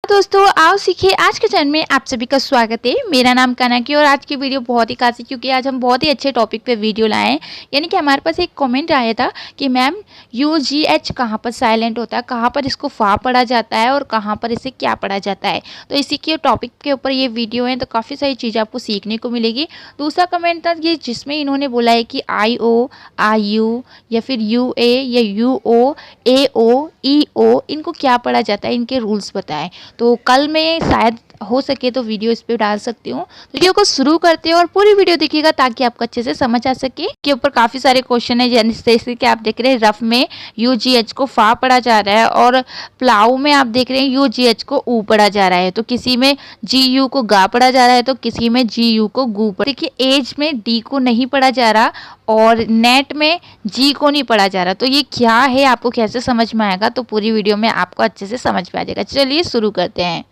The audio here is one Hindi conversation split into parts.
दोस्तों आओ सीखिए। आज के चैनल में आप सभी का स्वागत है। मेरा नाम कनक है और आज की वीडियो बहुत ही खास है क्योंकि आज हम बहुत ही अच्छे टॉपिक पे वीडियो लाए हैं। यानी कि हमारे पास एक कमेंट आया था कि मैम UGH कहाँ पर साइलेंट होता है, कहाँ पर इसको फा पढ़ा जाता है और कहाँ पर इसे क्या पढ़ा जाता है। तो इसी के टॉपिक के ऊपर ये वीडियो है, तो काफ़ी सारी चीज़ें आपको सीखने को मिलेगी। दूसरा कमेंट था ये जिसमें इन्होंने बोला है कि IO, IU या फिर UA या UO, AO, EO इनको क्या पढ़ा जाता है, इनके रूल्स बताएं। तो कल मैं शायद हो सके तो वीडियो इस पे डाल सकती हूँ। तो वीडियो को शुरू करते हैं और पूरी वीडियो देखिएगा ताकि आपको अच्छे से समझ आ सके। के ऊपर काफ़ी सारे क्वेश्चन है, जैसे कि आप देख रहे हैं रफ में UGH को फा पढ़ा जा रहा है और प्लाऊ में आप देख रहे हैं UGH को ऊ पढ़ा जा रहा है। तो किसी में GU को गा पढ़ा जा रहा है तो किसी में GU को गू पढ़ा। देखिए एज में D को नहीं पढ़ा जा रहा और नेट में G को नहीं पढ़ा जा रहा। तो ये क्या है, आपको कैसे समझ में आएगा, तो पूरी वीडियो में आपको अच्छे से समझ में आ जाएगा। चलिए शुरू करते हैं।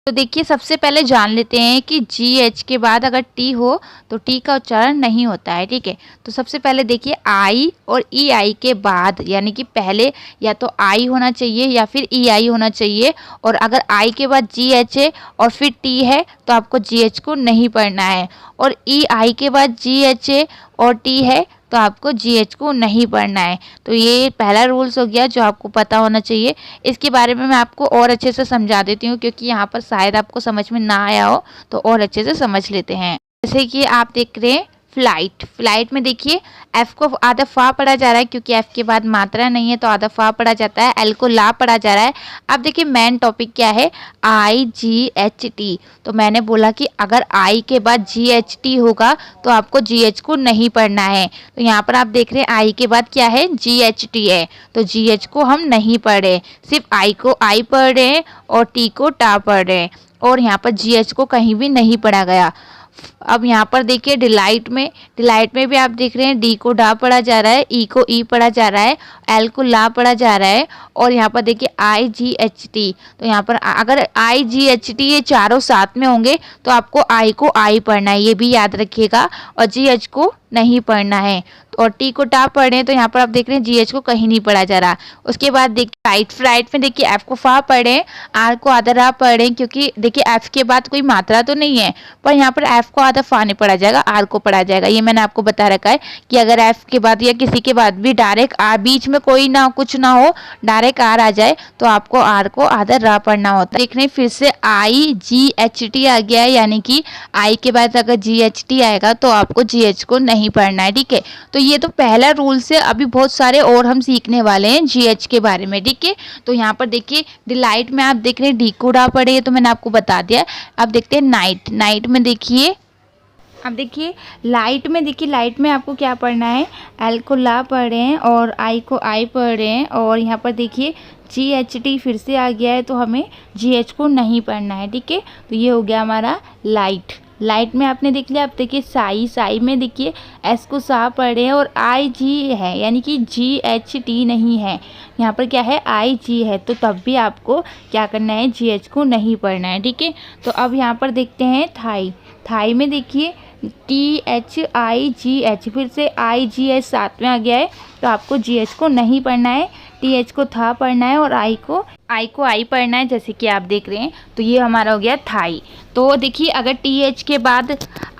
तो देखिए सबसे पहले जान लेते हैं कि GH के बाद अगर T हो तो T का उच्चारण नहीं होता है। ठीक है, तो सबसे पहले देखिए I और EI के बाद, यानी कि पहले या तो I होना चाहिए या फिर EI होना चाहिए। और अगर I के बाद GH है और फिर T है तो आपको GH को नहीं पढ़ना है। और EI के बाद GH है और T है तो आपको GH को नहीं पढ़ना है। तो ये पहला रूल्स हो गया जो आपको पता होना चाहिए। इसके बारे में मैं आपको और अच्छे से समझा देती हूँ क्योंकि यहाँ पर शायद आपको समझ में ना आया हो, तो और अच्छे से समझ लेते हैं। जैसे कि आप देख रहे हैं फ्लाइट में देखिए F को आधा फा पढ़ा जा रहा है क्योंकि F के बाद मात्रा नहीं है तो आधा फा पढ़ा जाता है। L को ला पढ़ा जा रहा है। अब देखिए मेन टॉपिक क्या है, IGHT। तो मैंने बोला कि अगर I के बाद GHT होगा तो आपको GH को नहीं पढ़ना है। तो यहाँ पर आप देख रहे हैं I के बाद क्या है, GHT है, तो GH को हम नहीं पढ़ रहे, सिर्फ I को I पढ़ रहे हैं और T को टा पढ़ रहे हैं। और यहाँ पर GH को कहीं भी नहीं पढ़ा गया। अब यहाँ पर देखिए डिलाइट में भी आप देख रहे हैं D को डा पढ़ा जा रहा है, E को ई पढ़ा जा रहा है, L को ला पढ़ा जा रहा है। और यहाँ पर देखिए IGHT, तो यहाँ पर अगर IGHT ये चारों साथ में होंगे तो आपको I को I पढ़ना है, ये भी याद रखिएगा, और GH को नहीं पढ़ना है। और T को टा पढ़ रहे हैं तो यहाँ पर आप देख रहे हैं GH को कहीं नहीं पढ़ा जा रहा। उसके बाद देखिए फ्लाइट में देखिए F को फा पढ़ रहे हैं, R को आधा रा पढ़ रहे हैं क्योंकि देखिए F के बाद कोई मात्रा तो नहीं है, पर यहाँ पर F को आधा फा नहीं पढ़ा जाएगा, R को पढ़ा जाएगा। ये मैंने आपको बता रखा है कि अगर F के बाद या किसी के बाद भी डायरेक्ट R, बीच में कोई ना कुछ ना हो, डायरेक्ट R आ जाए तो आपको R को आधा रा पढ़ना होता है। देख रहे हैं फिर से IGHT आ गया है, यानी कि I के बाद अगर GHT आएगा तो आपको GH को नहीं पढ़ना है। ठीक है, तो ये तो पहला रूल से, अभी बहुत सारे और हम सीखने वाले हैं GH के बारे में। ठीक है, तो यहाँ पर देखिए डिलाइट में आप देख रहे हैं D को डा पढ़े, तो मैंने आपको बता दिया। अब देखते हैं नाइट में देखिए, अब देखिए लाइट में आपको क्या पढ़ना है, L को ला पढ़ रहे हैं और I को I पढ़ रहे हैं। और यहाँ पर देखिए GHT फिर से आ गया है तो हमें GH को नहीं पढ़ना है। ठीक है, तो ये हो गया हमारा लाइट में आपने देख लिया। अब देखिए साई में देखिए S को सा पढ़ रहे हैं और IG है, यानी कि GHT नहीं है, यहाँ पर क्या है IG है, तो तब भी आपको क्या करना है, GH को नहीं पढ़ना है। ठीक है, तो अब यहाँ पर देखते हैं थाई में देखिए THIGH, फिर से IGH साथ में आ गया है तो आपको GH को नहीं पढ़ना है, TH को था पढ़ना है और I को I पढ़ना है, जैसे कि आप देख रहे हैं। तो ये हमारा हो गया थाई। तो देखिए अगर TH के बाद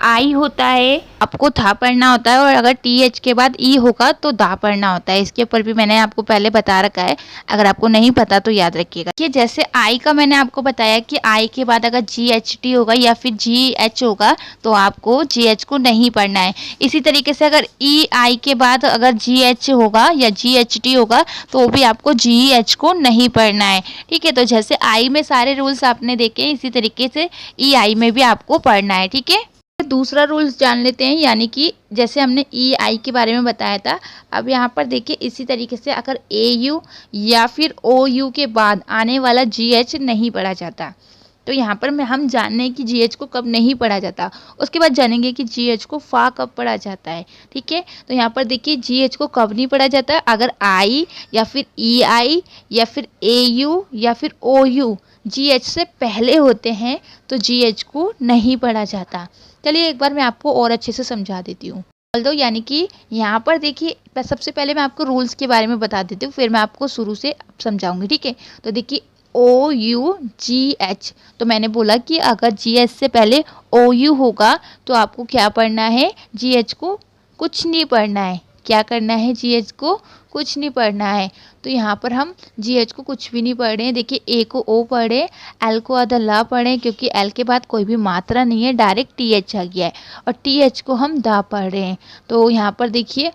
I होता है आपको था पढ़ना होता है, और अगर TH के बाद E होगा तो दा पढ़ना होता है। इसके ऊपर भी मैंने आपको पहले बता रखा है, अगर आपको नहीं पता तो याद रखिएगा। कि जैसे I का मैंने आपको बताया कि I के बाद अगर GHT होगा या फिर GH होगा तो आपको GH को नहीं पढ़ना है। इसी तरीके से अगर EI के बाद अगर GH होगा या GHT होगा तो भी आपको GH को नहीं पढ़ना है। ठीक है, तो जैसे I में सारे रूल्स आपने देखे इसी तरीके से EI में भी आपको पढ़ना है। ठीक है, दूसरा रूल्स जान लेते हैं, यानी कि जैसे हमने EI के बारे में बताया था, अब यहाँ पर देखिए इसी तरीके से अगर AU या फिर OU के बाद आने वाला GH नहीं पढ़ा जाता, तो यहाँ पर हम जानेंगे कि GH को कब नहीं पढ़ा जाता। उसके बाद जानेंगे कि GH को फा कब पढ़ा जाता है। ठीक है, तो यहाँ पर देखिए GH को कब नहीं पढ़ा जाता है, अगर I या फिर EI या फिर AU या फिर OU GH से पहले होते हैं तो GH को नहीं पढ़ा जाता। चलिए एक बार मैं आपको और अच्छे से समझा देती हूँ। बोल दो, यानी कि यहाँ पर देखिए सबसे पहले मैं आपको रूल्स के बारे में बता देती हूँ, फिर मैं आपको शुरू से समझाऊंगी। ठीक है, तो देखिए OUGH। तो मैंने बोला कि अगर GH से पहले OU होगा तो आपको क्या पढ़ना है, GH को कुछ नहीं पढ़ना है। क्या करना है, GH को कुछ नहीं पढ़ना है। तो यहाँ पर हम GH को कुछ भी नहीं पढ़ रहे हैं। देखिए A को O पढ़े, L को आधा ला पढ़े, क्योंकि L के बाद कोई भी मात्रा नहीं है, डायरेक्ट TH आ गया है, और TH को हम दा पढ़ रहे हैं। तो यहाँ पर देखिए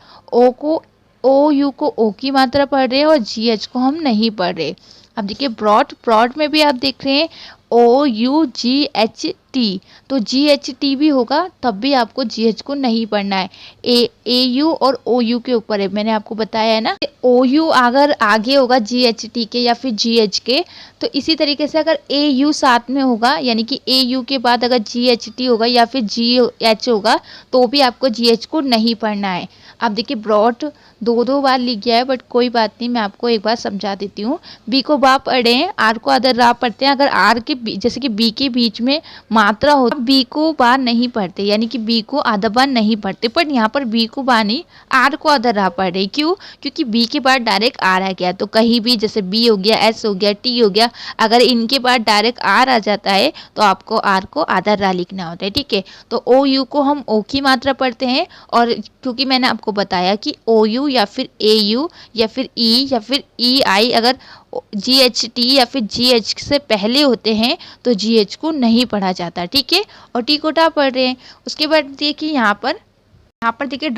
OU को O की मात्रा पढ़ रहे हैं और GH को हम नहीं पढ़ रहे। अब देखिए ब्रॉड में भी आप देख रहे हैं OUGHT, तो GHT भी होगा तब भी आपको GH को नहीं पढ़ना है। AU और OU के ऊपर है, मैंने आपको बताया है ना। OU अगर आगे होगा GHT के या फिर GH के, तो इसी तरीके से अगर AU साथ में होगा, यानी कि AU के बाद अगर GHT होगा या फिर GH होगा, तो भी आपको GH को नहीं पढ़ना है। अब देखिए ब्रॉड दो बार लिख गया है, बट कोई बात नहीं, मैं आपको एक बार समझा देती हूँ। बी को बा पढ़े हैं, आर को अदर रा पढ़ते हैं। अगर आर के जैसे कि बी के बीच में मात्रा हो, बी को बार नहीं पढ़ते, यानी कि बी को आधा बार नहीं पढ़ते। पर यहाँ पर बी को बार नहीं, आर को अदर रा पढ़ रहे। क्यों? क्योंकि बी के बाद डायरेक्ट आर आ गया। तो कहीं भी जैसे बी हो गया, एस हो गया, टी हो गया, अगर इनके बाद डायरेक्ट आर आ जाता है तो आपको आर को आदर रा लिखना होता है। ठीक है, तो ओ यू को हम ओ की मात्रा पढ़ते हैं, और क्योंकि मैंने आपको बताया कि ओ यू या फिर ए यू या फिर ई या फिर ई आई अगर GHT या फिर GH से पहले होते हैं तो GH को नहीं पढ़ा जाता। ठीक है, और टी को टा पढ़ रहे हैं। उसके बाद देखिए यहाँ पर देखिए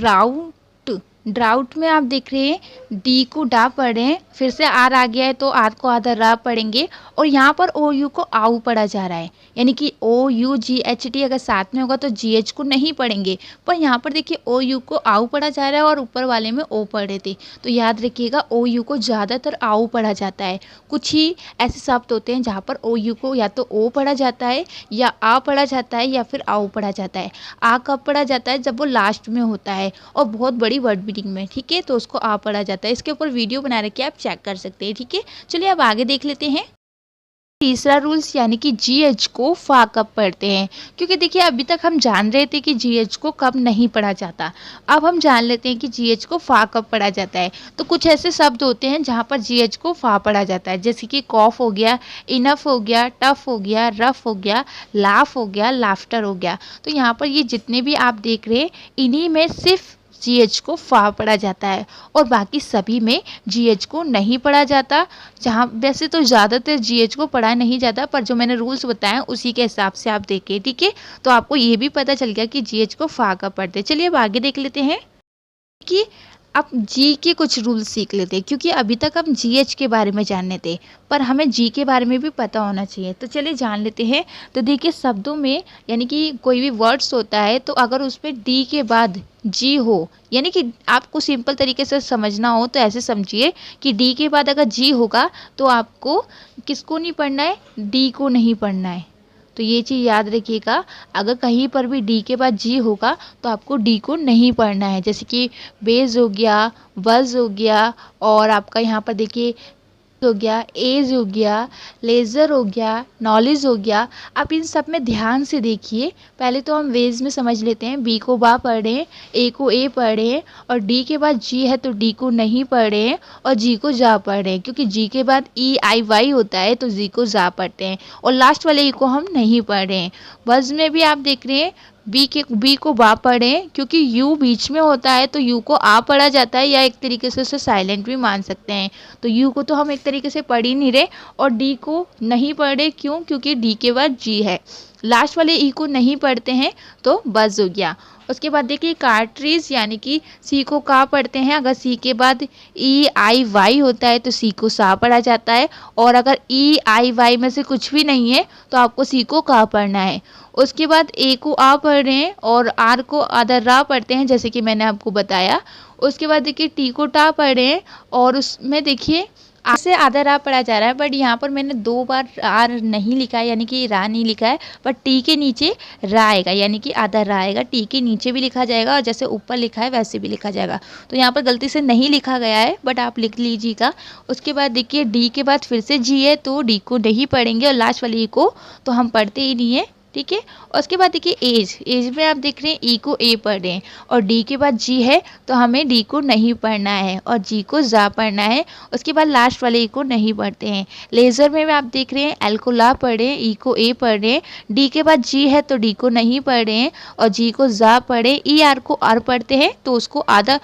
ड्राउट में आप देख रहे हैं डी को डा पढ़ रहे हैं, फिर से आर आ गया है तो आर को आधा रा पढ़ेंगे, और यहाँ पर ओ यू को आऊ पढ़ा जा रहा है, यानी कि OUGHT अगर साथ में होगा तो GH को नहीं पढ़ेंगे। पर यहाँ पर देखिए ओ यू को आऊ पढ़ा जा रहा है और ऊपर वाले में ओ पढ़ रहे थे, तो याद रखिएगा ओ यू को ज़्यादातर आऊ पढ़ा जाता है। कुछ ही ऐसे शब्द होते हैं जहाँ पर ओ यू को या तो ओ पढ़ा जाता है या आ पढ़ा जाता है या फिर आऊ पढ़ा जाता है। आ कब पढ़ा जाता है? जब वो लास्ट में होता है और बहुत बड़ी वर्ड बिल्डिंग में। ठीक है, तो उसको आ पढ़ा जाता है। इसके ऊपर वीडियो बना रखे, आप चेक कर सकते हैं। ठीक है, चलिए अब आगे देख लेते हैं। तीसरा रूल्स यानी कि GH को फा कब पढ़ते हैं, क्योंकि देखिए अभी तक हम जान रहे थे कि GH को कब नहीं पढ़ा जाता। अब हम जान लेते हैं कि GH को फा कब पढ़ा जाता है। तो कुछ ऐसे शब्द होते हैं जहाँ पर GH को फा पढ़ा जाता है, जैसे कि कॉफ हो गया, इनफ हो गया, टफ हो गया, रफ हो गया, लाफ हो गया, लाफ्टर हो गया। तो यहाँ पर ये जितने भी आप देख रहे हैं, इन्हीं में सिर्फ GH को फा पढ़ा जाता है और बाकी सभी में GH को नहीं पढ़ा जाता। जहाँ वैसे तो ज़्यादातर GH को पढ़ा नहीं जाता, पर जो मैंने रूल्स बताए उसी के हिसाब से आप देखें। ठीक है, तो आपको ये भी पता चल गया कि GH को फा कब पढ़ते। चलिए अब आगे देख लेते हैं कि अब जी के कुछ रूल्स सीख लेते हैं, क्योंकि अभी तक हम GH के बारे में जानने थे, पर हमें जी के बारे में भी पता होना चाहिए। तो चलिए जान लेते हैं। तो देखिए शब्दों में, यानी कि कोई भी वर्ड्स होता है तो अगर उसमें डी के बाद जी हो, यानी कि आपको सिंपल तरीके से समझना हो तो ऐसे समझिए कि डी के बाद अगर जी होगा तो आपको किसको नहीं पढ़ना है? डी को नहीं पढ़ना है। तो ये चीज़ याद रखिएगा, अगर कहीं पर भी डी के बाद जी होगा तो आपको डी को नहीं पढ़ना है। जैसे कि बेज हो गया, बज हो गया, और आपका यहाँ पर देखिए हो गया, एज हो गया, लेज़र हो गया, नॉलेज हो गया। आप इन सब में ध्यान से देखिए। पहले तो हम वेज में समझ लेते हैं। बी को बा पढ़ रहे हैं, ए को ए पढ़ रहे हैं, और डी के बाद जी है तो डी को नहीं पढ़ रहे हैं और जी को जा पढ़ रहे हैं, क्योंकि जी के बाद ई आई वाई होता है तो जी को जा पढ़ते हैं, और लास्ट वाले ई को हम नहीं पढ़ रहे हैं। वज में भी आप देख रहे हैं बी को बा पढ़ें, क्योंकि यू बीच में होता है तो यू को आ पढ़ा जाता है, या एक तरीके से उसे साइलेंट भी मान सकते हैं। तो यू को तो हम एक तरीके से पढ़ ही नहीं रहे, और डी को नहीं पढ़ रहे। क्यों? क्योंकि डी के बाद जी है। लास्ट वाले ई को नहीं पढ़ते हैं तो बस हो गया। उसके बाद देखिए कार्ट्रीज, यानी कि सी को का पढ़ते हैं। अगर सी के बाद ई आई वाई होता है तो सी को सा पढ़ा जाता है, और अगर ई आई वाई में से कुछ भी नहीं है तो आपको सी को का पढ़ना है। उसके बाद ए को आ पढ़ रहे हैं और आर को आधा रा पढ़ते हैं, जैसे कि मैंने आपको बताया। उसके बाद देखिए टी को टा पढ़ रहे हैं, और उसमें देखिए आ से आधा रा पढ़ा जा रहा है, बट यहाँ पर मैंने 2 बार आर नहीं लिखा है, यानी कि रा नहीं लिखा है, पर टी के नीचे रा आएगा, यानी कि आधा रा आएगा। टी के नीचे भी लिखा जाएगा और जैसे ऊपर लिखा है वैसे भी लिखा जाएगा। तो यहाँ पर गलती से नहीं लिखा गया है, बट आप लिख लीजिएगा। उसके बाद देखिए डी के बाद फिर से जी है तो डी को नहीं पढ़ेंगे, और लास्ट वाली को तो हम पढ़ते ही नहीं है, ठीक है। और उसके बाद देखिए एज, एज में आप देख रहे हैं ई को ए पढ़ रहे हैं और डी के बाद जी है तो हमें डी को नहीं पढ़ना है और जी को जा पढ़ना है। उसके बाद लास्ट वाले ई को नहीं पढ़ते हैं। लेज़र में भी आप देख रहे हैं एल को ला पढ़ रहे हैं, ई को ए पढ़ रहे हैं, डी के बाद जी है तो डी को नहीं पढ़ रहे हैं और जी को जा पढ़े, ई आर को आर पढ़ते हैं तो उसको आधा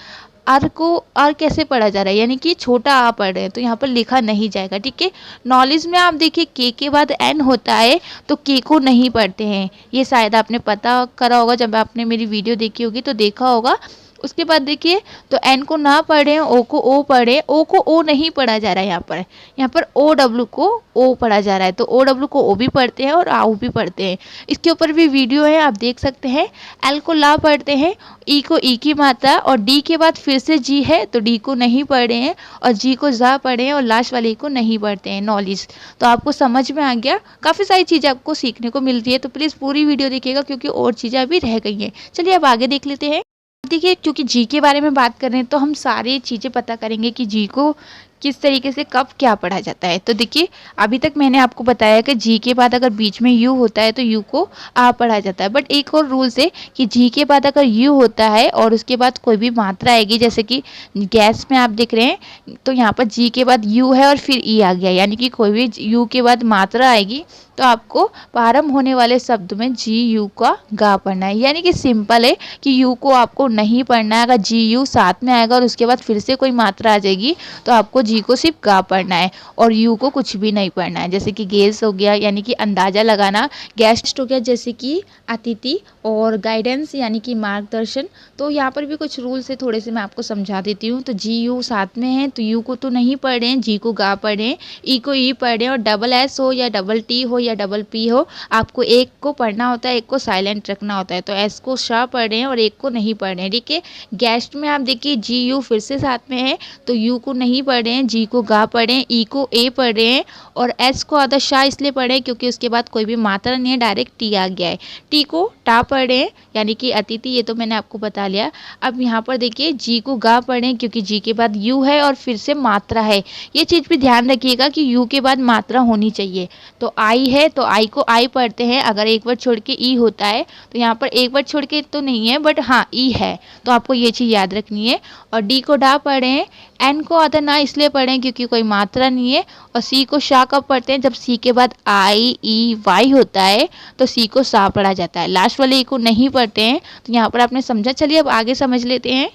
आर को आर कैसे पढ़ा जा रहा है, यानी कि छोटा आ पढ़ रहे हैं तो यहाँ पर लिखा नहीं जाएगा। ठीक है। नॉलेज में आप देखिए के बाद एन होता है तो के को नहीं पढ़ते हैं, ये शायद आपने पता करा होगा जब आपने मेरी वीडियो देखी होगी तो देखा होगा। उसके बाद देखिए तो एन को ना पढ़े, ओ को ओ पढ़े, ओ को ओ नहीं पढ़ा जा रहा है यहाँ पर ओ डब्ल्यू को ओ पढ़ा जा रहा है तो ओ डब्ल्यू को ओ भी पढ़ते हैं और आओ भी पढ़ते हैं। इसके ऊपर भी वीडियो है, आप देख सकते हैं। एल को ला पढ़ते हैं, ई को ई की मात्रा और डी के बाद फिर से जी है तो डी को नहीं पढ़े हैं और जी को जा पढ़े हैं और लास्ट वाले को नहीं पढ़ते हैं। नॉलेज तो आपको समझ में आ गया, काफ़ी सारी चीज़ें आपको सीखने को मिलती है तो प्लीज़ पूरी वीडियो देखिएगा क्योंकि और चीज़ें अभी रह गई हैं। चलिए अब आगे देख लेते हैं। देखिए क्योंकि जी के बारे में बात कर रहे हैं तो हम सारी चीज़ें पता करेंगे कि जी को किस तरीके से कब क्या पढ़ा जाता है। तो देखिए अभी तक मैंने आपको बताया कि जी के बाद अगर बीच में यू होता है तो यू को आ पढ़ा जाता है। बट एक और रूल है कि जी के बाद अगर यू होता है और उसके बाद कोई भी मात्रा आएगी, जैसे कि गैस में आप देख रहे हैं तो यहाँ पर जी के बाद यू है और फिर ई आ गया, यानी कि कोई भी यू के बाद मात्रा आएगी तो आपको प्रारंभ होने वाले शब्द में जी यू का गा पढ़ना है। यानी कि सिंपल है कि यू को आपको नहीं पढ़ना है। अगर जी यू साथ में आएगा और उसके बाद फिर से कोई मात्रा आ जाएगी तो आपको जी को सिर्फ गा पढ़ना है और यू को कुछ भी नहीं पढ़ना है। जैसे कि गेस हो गया यानी कि अंदाज़ा लगाना, गेस्ट हो गया जैसे कि अतिथि, और गाइडेंस यानी कि मार्गदर्शन। तो यहाँ पर भी कुछ रूल्स है, थोड़े से मैं आपको समझा देती हूँ। तो जी यू साथ में है तो यू को तो नहीं पढ़ रहे हैं, जी को गा पढ़ रहे हैं, ई को ई पढ़ रहे हैं और डबल एस हो या डबल टी हो या डबल पी हो, आपको एक को पढ़ना होता है, एक को साइलेंट रखना होता है। तो एस को शाह पढ़ रहे हैं और एक को नहीं पढ़ रहे हैं। ठीक है। गेस्ट में आप देखिए जी यू फिर से साथ में है तो यू को नहीं पढ़ रहे हैं, जी को गा पढ़ रहे हैं, ई को ए पढ़ रहे हैं और एस को आधा शाह इसलिए पढ़ रहे हैं क्योंकि उसके बाद कोई भी मात्रा नहीं है, डायरेक्ट टी आ गया है। टी को टा पढ़ रहे हैं यानी कि अतिथि, ये तो मैंने आपको बता लिया। अब यहाँ पर देखिए जी को गा पढ़ रहे हैं क्योंकि जी के बाद यू है और फिर से मात्रा है। ये चीज़ भी ध्यान रखिएगा कि यू के बाद मात्रा होनी चाहिए। तो आई है तो आई को आई पढ़ते हैं, अगर एक वर्ड छोड़ के ई होता है तो यहाँ पर एक वर्ड छोड़ के तो नहीं है बट हाँ ई है, तो आपको ये चीज़ याद रखनी है। और डी को डा पढ़े हैं, एन को आधा ना इसलिए पढ़ें क्योंकि कोई मात्रा नहीं है और सी को शाह कब पढ़ते हैं, जब सी के बाद आई ई वाई होता है तो सी को सा पढ़ा जाता है। लास्ट वाले ई को नहीं पढ़ते हैं। तो यहाँ पर आपने समझा। चलिए अब आगे समझ लेते हैं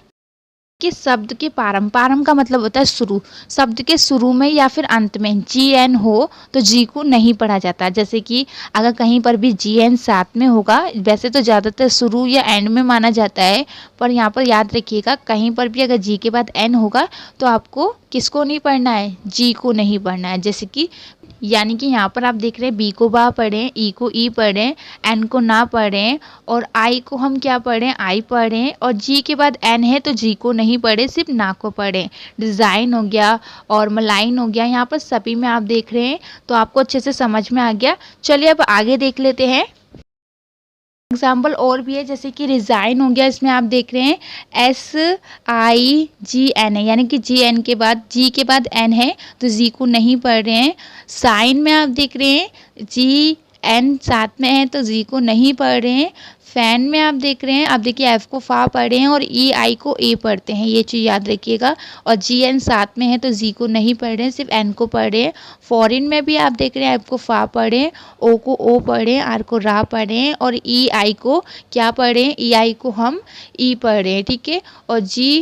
कि शब्द के प्रारंभ का मतलब होता है शुरू। शब्द के शुरू में या फिर अंत में जी एन हो तो जी को नहीं पढ़ा जाता। जैसे कि अगर कहीं पर भी जी एन साथ में होगा, वैसे तो ज़्यादातर शुरू या एंड में माना जाता है, पर यहाँ पर याद रखिएगा कहीं पर भी अगर जी के बाद एन होगा तो आपको किसको नहीं पढ़ना है, जी को नहीं पढ़ना है। जैसे कि यानी कि यहाँ पर आप देख रहे हैं बी को बा पढ़ें, ई को ई पढ़ें, एन को ना पढ़ें और आई को हम क्या पढ़ें, आई पढ़ें और जी के बाद एन है तो जी को नहीं पढ़े, सिर्फ ना को पढ़ें। डिज़ाइन हो गया और मलाइन हो गया, यहाँ पर सभी में आप देख रहे हैं तो आपको अच्छे से समझ में आ गया। चलिए अब आगे देख लेते हैं। एग्जाम्पल और भी है जैसे कि रिज़ाइन हो गया, इसमें आप देख रहे हैं एस आई जी एन है, यानी कि जी एन के बाद जी के बाद एन है तो जी को नहीं पढ़ रहे हैं। साइन में आप देख रहे हैं जी एन साथ में है तो जी को नहीं पढ़ रहे हैं। फैन में आप देख रहे हैं, आप देखिए एफ को फा पढ़े हैं और ई आई को ए पढ़ते हैं, ये चीज़ याद रखिएगा। और जी एन साथ में है तो जी को नहीं पढ़ रहे हैं, सिर्फ एन को पढ़ रहे हैं। फॉरेन में भी आप देख रहे हैं एफ को फा पढ़े, ओ को ओ पढ़े, आर को रा पढ़े और ई आई को क्या पढ़े, ई आई को हम ई पढ़ रहे हैं। ठीक है। और जी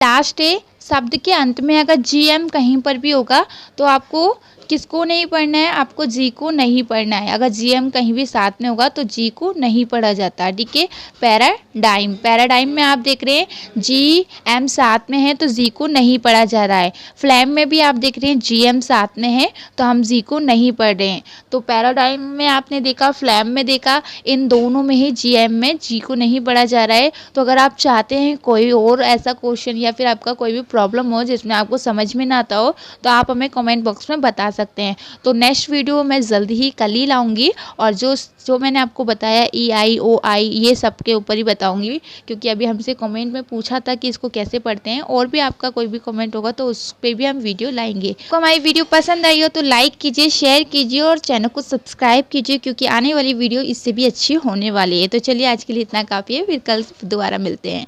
लास्ट है, शब्द के अंत में अगर जी एम कहीं पर भी होगा तो आपको किसको नहीं पढ़ना है, आपको जी को नहीं पढ़ना है। अगर जी एम कहीं भी साथ में होगा तो जी को नहीं पढ़ा जाता। ठीक है। पैराडाइम, पैराडाइम में आप देख रहे हैं जी एम साथ में है तो जी को नहीं पढ़ा जा रहा है। फ्लैम में भी आप देख रहे हैं जी एम साथ में है तो हम जी को नहीं पढ़ रहे हैं। तो पैराडाइम में आपने देखा, फ्लैम में देखा, इन दोनों में ही जी एम में जी को नहीं पढ़ा जा रहा है। तो अगर आप चाहते हैं कोई और ऐसा क्वेश्चन या फिर आपका कोई भी प्रॉब्लम हो जिसमें आपको समझ में ना आता हो तो आप हमें कमेंट बॉक्स में बता सकते हैं। तो नेक्स्ट वीडियो मैं जल्दी ही कल ही लाऊंगी और जो मैंने आपको बताया EIOI ये सब के ऊपर ही बताऊंगी, क्योंकि अभी हमसे कमेंट में पूछा था कि इसको कैसे पढ़ते हैं। और भी आपका कोई भी कमेंट होगा तो उस पर भी हम वीडियो लाएंगे। आपको हमारी वीडियो पसंद आई हो तो लाइक कीजिए, शेयर कीजिए और चैनल को सब्सक्राइब कीजिए, क्योंकि आने वाली वीडियो इससे भी अच्छी होने वाली है। तो चलिए आज के लिए इतना काफ़ी है, फिर कल दोबारा मिलते हैं।